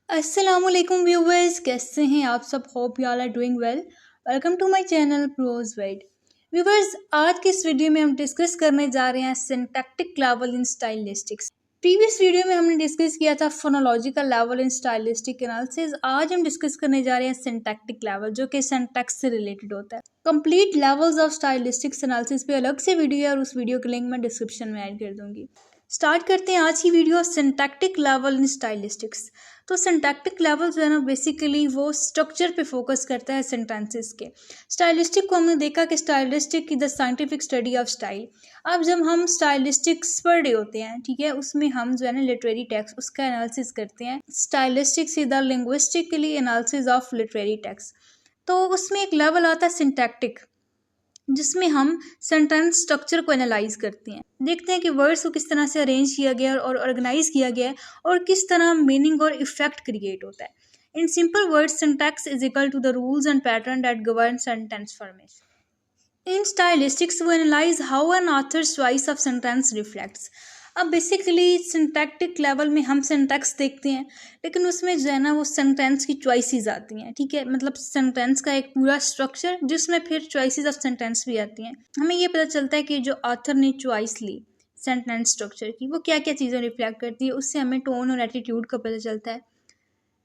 अस्सलामुअलैकुम व्यूवर्स, कैसे हैं आप सब? Hope you all are doing well. Welcome to my channel prose wide. Viewers, आज की इस वीडियो में हम डिस्कस करने जा रहे हैं syntactic level in stylistics. Previous video में हमने डिस्कस किया था phonological level in stylistic analysis. आज हम डिस्कस करने जा रहे हैं सिंटैक्टिक लेवल, जो कि सिंटैक्स से रिलेटेड होता है। Complete levels of stylistics analysis पे अलग से वीडियो है और उस वीडियो का लिंक मैं डिस्क्रिप्शन में ऐड कर दूंगी। स्टार्ट करते हैं आज की video, syntactic level in stylistics. तो सिंटैक्टिक लेवल जो है ना, बेसिकली वो स्ट्रक्चर पे फोकस करता है सेंटेंसेस के। स्टाइलिस्टिक को हमने देखा कि स्टाइलिस्टिक की the scientific study of style. अब जब हम स्टाइलिस्टिक्स पढ़ रहे होते हैं, ठीक है, उसमें हम जो है ना लिटरेरी टेक्स्ट उसका एनालिसिस करते हैं। Stylistics is the linguistically analysis of literary text. तो उसमें एक लेवल आता है सिंटैक्टिक, जिसमें हम सेंटेंस स्ट्रक्चर को एनालाइज करते हैं, देखते हैं कि वर्ड्स को किस तरह से अरेंज किया गया है और ऑर्गेनाइज किया गया है और किस तरह मीनिंग और इफेक्ट क्रिएट होता है। In simple words, syntax is equal to the rules and pattern that govern sentence formation. In stylistics वो analyse how an author's choice of sentence reflects. अब बेसिकली सिंटैक्टिक लेवल में हम syntax देखते हैं, लेकिन उसमें जो है ना वो सेंटेंस की चॉइसेस आती हैं, ठीक है, मतलब सेंटेंस का एक पूरा स्ट्रक्चर जिसमें फिर चॉइसेस ऑफ सेंटेंस भी आती हैं। हमें ये पता चलता है कि जो ऑथर ने चॉइस ली सेंटेंस स्ट्रक्चर की, वो क्या क्या चीज़ें रिफ्लेक्ट करती है। उससे हमें टोन और एटीट्यूड का पता चलता है।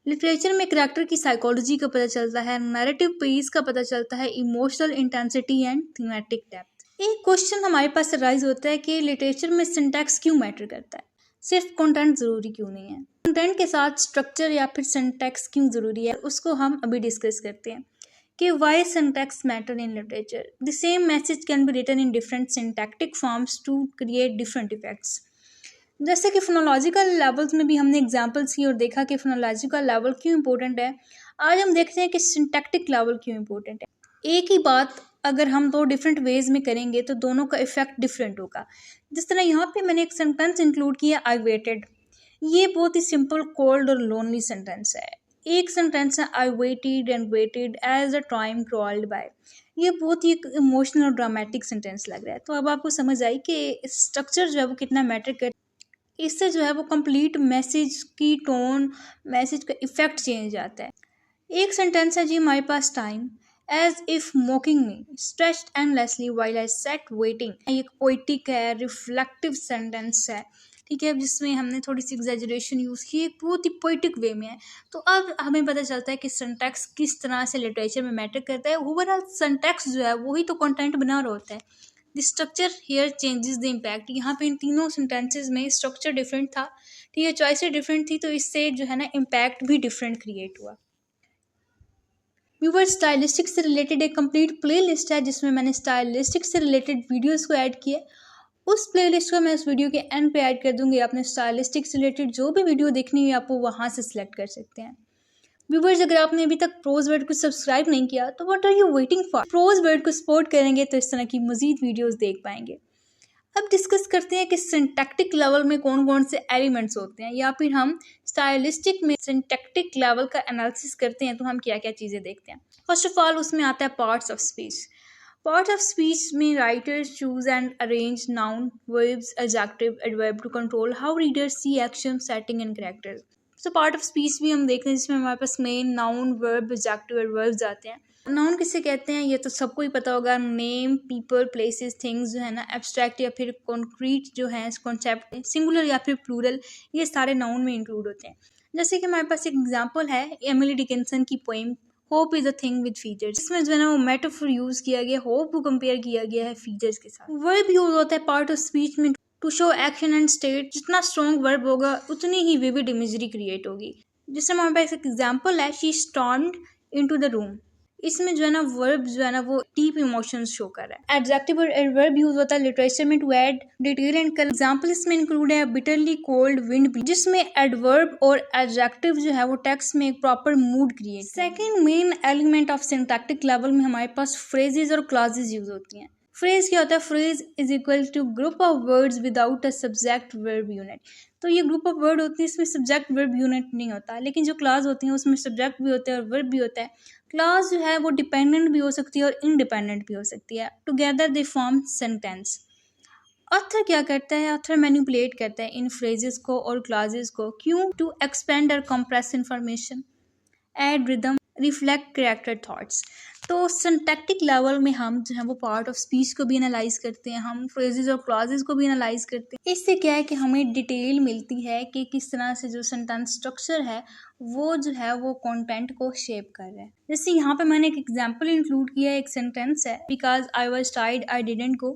लिटरेचर में करैक्टर की साइकोलॉजी का पता चलता है, नैरेटिव पेस का पता चलता है, emotional intensity and thematic depth. एक क्वेश्चन हमारे पास राइज होता है कि लिटरेचर में सिंटैक्स क्यों मैटर करता है, सिर्फ कंटेंट ज़रूरी क्यों नहीं है, कंटेंट के साथ स्ट्रक्चर या फिर सिंटैक्स क्यों ज़रूरी है। उसको हम अभी डिस्कस करते हैं कि why syntax matter in literature. The same message can be written in different syntactic forms to create different effects. जैसे कि फोनोलॉजिकल लेवल्स में भी हमने एग्जांपल्स की और देखा कि फोनोलॉजिकल लेवल क्यों इंपॉर्टेंट है। आज हम देखते हैं कि सिंटैक्टिक लेवल क्यों इंपॉर्टेंट है। एक ही बात अगर हम दो डिफरेंट वेज में करेंगे तो दोनों का इफेक्ट डिफरेंट होगा। जिस तरह यहाँ पे मैंने एक सेंटेंस इंक्लूड किया, आई वेटेड। ये बहुत ही सिंपल, कोल्ड और लोनली सेंटेंस है। एक सेंटेंस है, I waited and waited as the time crawled by. ये बहुत ही एक इमोशनल और ड्रामेटिक सेंटेंस लग रहा है। तो अब आपको समझ आई कि स्ट्रक्चर जो है वो कितना मैटर कर, इससे जो है वो कंप्लीट मैसेज की टोन, मैसेज का इफेक्ट चेंज आता है। एक सेंटेंस है जी हमारे पास, time as if mocking me stretched endlessly while I sat waiting. एक पोइटिक है, रिफ्लेक्टिव सेंटेंस है, ठीक है, जिसमें हमने थोड़ी सी एग्जैजरेशन यूज़ की, एक बहुत ही पोइटिक वे में है। तो अब हमें पता चलता है कि सिंटैक्स किस तरह से लिटरेचर में मैटर करता है। ओवरऑल सिंटैक्स जो है वही तो कंटेंट बना रहा होता है। The structure here changes the impact. यहाँ पे इन तीनों सेंटेंसेस में स्ट्रक्चर डिफरेंट था, ठीक है, चॉइसेस डिफरेंट थी, तो इससे जो है ना इम्पैक्ट भी डिफरेंट क्रिएट हुआ। व्यूवर, स्टाइलिस्टिक्स से रिलेटेड एक कंप्लीट प्लेलिस्ट है जिसमें मैंने स्टाइलिस्टिक्स से रिलेटेड वीडियोस को ऐड किए। उस प्लेलिस्ट को मैं इस वीडियो के एंड पे ऐड कर दूंगी। आपने स्टाइलिस्टिक्स से रिलेटेड जो भी वीडियो देखनी है आप वो वहाँ से सिलेक्ट कर सकते हैं। व्यूवर्स, अगर आपने अभी तक प्रोज वर्ड को सब्सक्राइब नहीं किया तो what are you waiting for. Prose word को सपोर्ट करेंगे तो इस तरह की मजीद वीडियोस देख पाएंगे। अब डिस्कस करते हैं कि सिंटैक्टिक लेवल में कौन कौन से एलिमेंट्स होते हैं, या फिर हम स्टाइलिस्टिक में सिंटैक्टिक लेवल का एनालिसिस करते हैं तो हम क्या क्या चीज़ें देखते हैं। फर्स्ट ऑफ ऑल उसमें आता है parts of speech. Parts of speech में writers choose and arrange noun, verbs, adjective, adverb to control how readers see action, setting and characters. तो पार्ट ऑफ स्पीच भी हम देखते हैं जिसमें हमारे पास main noun, verb, adjective, adverbs आते हैं। नाउन किसे कहते हैं ये तो सबको ही पता होगा, नेम, पीपल, प्लेसेस, थिंग्स जो है ना, एब्स्ट्रैक्ट या फिर कॉन्क्रीट जो है कॉन्सेप्ट, सिंगुलर या फिर प्लूरल, ये सारे नाउन में इंक्लूड होते हैं। जैसे कि हमारे पास एक एग्जांपल है एमिली डिकिंसन की poem hope is a thing with features. इसमें जो है ना वो मेटाफोर यूज किया गया, होप को कंपेयर किया गया है फीचर्स के साथ। वर्ब यूज होता है पार्ट ऑफ स्पीच में to show action and state. जितना स्ट्रॉन्ग वर्ब होगा उतनी ही विविड इमेजरी क्रिएट होगी। जिससे हमारे पास एक एग्जांपल है, she stormed into the room. इसमें जो है ना वर्ब जो है ना वो डीप इमोशंस शो कर रहा है। एडजेक्टिव और एडवर्ब यूज होता है लिटरेचर में to add detail and colour. Example इसमें इंक्लूड है बिटरली कोल्ड विंड, जिसमें एडवर्ब और एडजेक्टिव जो है वो टेक्स्ट में एक proper mood create. Second main element of syntactic level में हमारे पास फ्रेजेस और क्लॉजेस यूज होती हैं। फ्रेज क्या होता है? Phrase is equal to group of words without a subject verb unit. तो ये ग्रुप ऑफ वर्ड होती है, इसमें सब्जेक्ट वर्ब यूनिट नहीं होता, लेकिन जो क्लास होती है उसमें सब्जेक्ट भी होता है और वर्ब भी होता है। क्लास जो है वो डिपेंडेंट भी हो सकती है और इंडिपेंडेंट भी हो सकती है। Together they form sentence. Author क्या करता है, ऑथर मैनिपुलेट करता है इन फ्रेजेस को और क्लॉजेस को, क्यों? टू एक्सपेंड और compress information, add rhythm, reflect character thoughts. तो सिंटैक्टिक लेवल में हम जो है वो पार्ट ऑफ स्पीच को भी एनालाइज करते हैं, हम फ्रेजेस और क्लॉजेस को भी एनालाइज करते हैं। इससे क्या है कि हमें डिटेल मिलती है कि किस तरह से जो सेंटेंस स्ट्रक्चर है वो जो है वो कंटेंट को शेप कर रहा है। जैसे यहाँ पे मैंने एक एग्जांपल इंक्लूड किया है, एक सेंटेंस है, because I was tired I didn't go,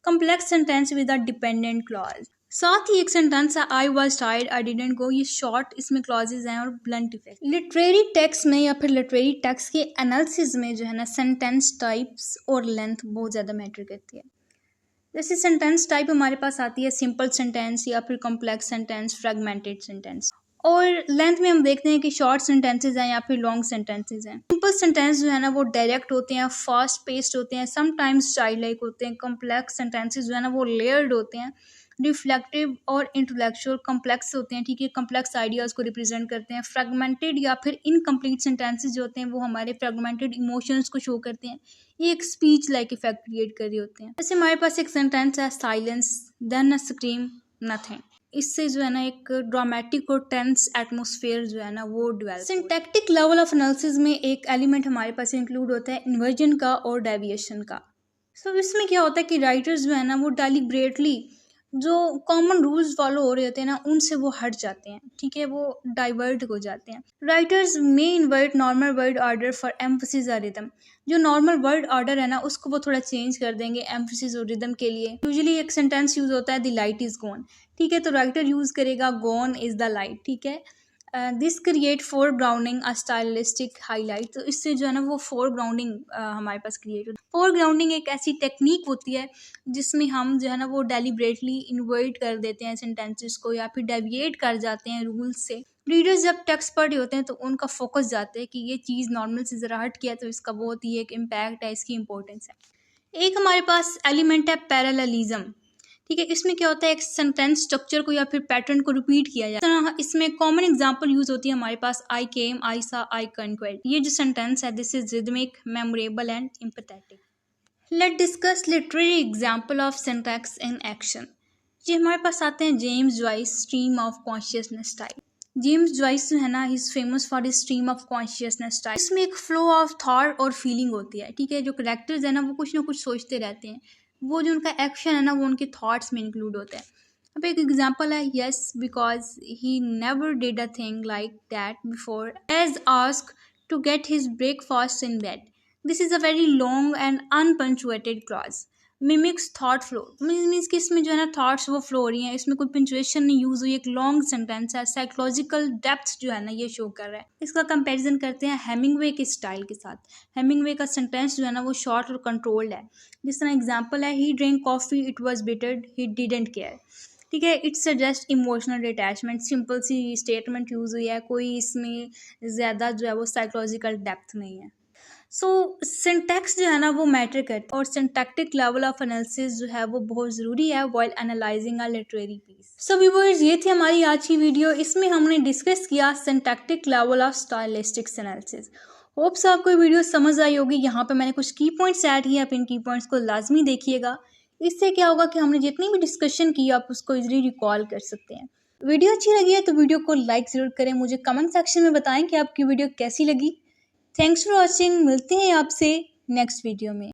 complex sentence with a dependent clause. साथ ही एक सेंटेंस है I was tired I didn't go, ये शॉर्ट इसमें क्लॉजेज हैं और ब्लंट इफेक्ट। लिटरेरी टेक्स्ट में या फिर लिटरेरी टेक्स्ट के एनालिसिस में जो है ना सेंटेंस टाइप्स और लेंथ बहुत ज़्यादा मैटर करती है। जैसे सेंटेंस टाइप हमारे पास आती है सिंपल सेंटेंस या फिर कॉम्प्लेक्स सेंटेंस, फ्रेगमेंटेड सेंटेंस, और लेंथ में हम देखते हैं कि शॉर्ट सेंटेंसेज हैं या फिर लॉन्ग सेंटेंसेज हैं। सिंपल सेंटेंस जो है ना वो डायरेक्ट होते हैं, फास्ट पेस्ड होते हैं, समटाइम्स चाइल्ड लाइक होते हैं। कॉम्प्लेक्स सेंटेंसेज जो है ना वो लेयर्ड होते हैं, रिफ्लेक्टिव और इंटेलेक्चुअल, कॉम्प्लेक्स होते हैं, ठीक है, कॉम्प्लेक्स आइडियाज़ को रिप्रेजेंट करते हैं। फ्रेगमेंटेड या फिर इनकम्प्लीट सेंटेंसेज जो होते हैं वो हमारे फ्रेगमेंटेड इमोशंस को शो करते हैं, ये एक स्पीच लाइक इफेक्ट क्रिएट कर रहे होते हैं। जैसे हमारे पास एक सेंटेंस है साइलेंस देन अ स्क्रीम नथिंग, इससे जो है ना एक ड्रामेटिक और टेंस एटमॉस्फेयर जो है ना वो develop. Syntactic level of analysis में एक एलिमेंट हमारे पास इंक्लूड होता है इन्वर्जन का और डेविएशन का। सो इसमें क्या होता है कि राइटर्स जो है ना वो डेलिब्रेटली जो कॉमन रूल्स फॉलो हो रहे होते हैं ना उनसे वो हट जाते हैं, ठीक है, वो डाइवर्ट हो जाते हैं। राइटर्स में invert normal word order for emphasis और रिदम, जो नॉर्मल वर्ड ऑर्डर है ना उसको वो थोड़ा चेंज कर देंगे एम्फसिस और रिदम के लिए। यूजुअली एक सेंटेंस यूज होता है द लाइट इज गॉन, ठीक है, तो राइटर यूज करेगा गॉन इज द लाइट, ठीक है। This create four grounding a stylistic highlight, तो इससे जो है ना वो फोर ग्राउंडिंग हमारे पास क्रिएट होती है। फोर ग्राउंडिंग एक ऐसी टेक्निक होती है जिसमें हम जो है ना वो डेलिब्रेटली इन्वर्ट कर देते हैं सेंटेंसेस को या फिर डेविएट कर जाते हैं रूल्स से। रीडर्स जब टेक्स्ट पढ़ रहे होते हैं तो उनका फोकस जाता है कि ये चीज़ नॉर्मल से ज़रा हट किया तो इसका बहुत ही एक इम्पैक्ट है, इसकी इंपॉर्टेंस है। एक हमारे पास एलिमेंट है पैरेललिज्म, ठीक है, इसमें क्या होता है एक सेंटेंस स्ट्रक्चर को या फिर पैटर्न को रिपीट किया जाता है। इसमें कॉमन एग्जांपल यूज होती है हमारे पास आई केम, आई सा, आई कन्क्वेस्ट। ये जो सेंटेंस है this is rhythmic, memorable and empathetic. Let discuss literary example of syntax in action. ये हमारे पास आते हैं James Joyce, stream of consciousness style. James Joyce जो है ना is famous for his stream of consciousness style. इसमें एक फ्लो ऑफ थॉट और फीलिंग होती है, ठीक है, जो करेक्टर्स है ना वो कुछ ना कुछ सोचते रहते हैं, वो जो उनका एक्शन है ना वो उनके थॉट्स में इंक्लूड होता है। अब एक एग्जांपल है, yes because he never did a thing like that before as ask to get his breakfast in bed, this is a very long and unpunctuated clause. Mimics thought flow, means कि इसमें जो है ना thoughts वो flow हो रही हैं, इसमें कोई पंचुएशन नहीं यूज हुई, एक लॉन्ग सेंटेंस है, साइकोलॉजिकल डेप्थ जो है ना ये शो कर रहा है। इसका कंपैरिजन करते हैं हेमिंगवे के स्टाइल के साथ। हेमिंगवे का सेंटेंस जो है ना वो शॉर्ट और कंट्रोल्ड है। जिस तरह एग्जांपल है, he drink coffee it was bitter he didn't care, ठीक है, it's just emotional detachment, simple सी स्टेटमेंट यूज हुई है, कोई इसमें ज़्यादा जो है वो साइकोलॉजिकल डेप्थ नहीं है। सो सिंटैक्स जो है ना वो मैटर करता है और सिंटैक्टिक लेवल ऑफ एनालिसिस जो है वो बहुत ज़रूरी है while analysing a literary piece. So viewers, ये थी हमारी आज की वीडियो, इसमें हमने डिस्कस किया syntactic level of stylistics analysis. Hopes आपको वीडियो समझ आई होगी। यहाँ पे मैंने कुछ की पॉइंट्स ऐड किए, आप इन की पॉइंट्स को लाजमी देखिएगा। इससे क्या होगा कि हमने जितनी भी डिस्कशन की आप उसको इजीली रिकॉल कर सकते हैं। वीडियो अच्छी लगी है तो वीडियो को लाइक ज़रूर करें, मुझे कमेंट सेक्शन में बताएं कि आपकी वीडियो कैसी लगी। थैंक्स फॉर वॉचिंग, मिलते हैं आपसे नेक्स्ट वीडियो में।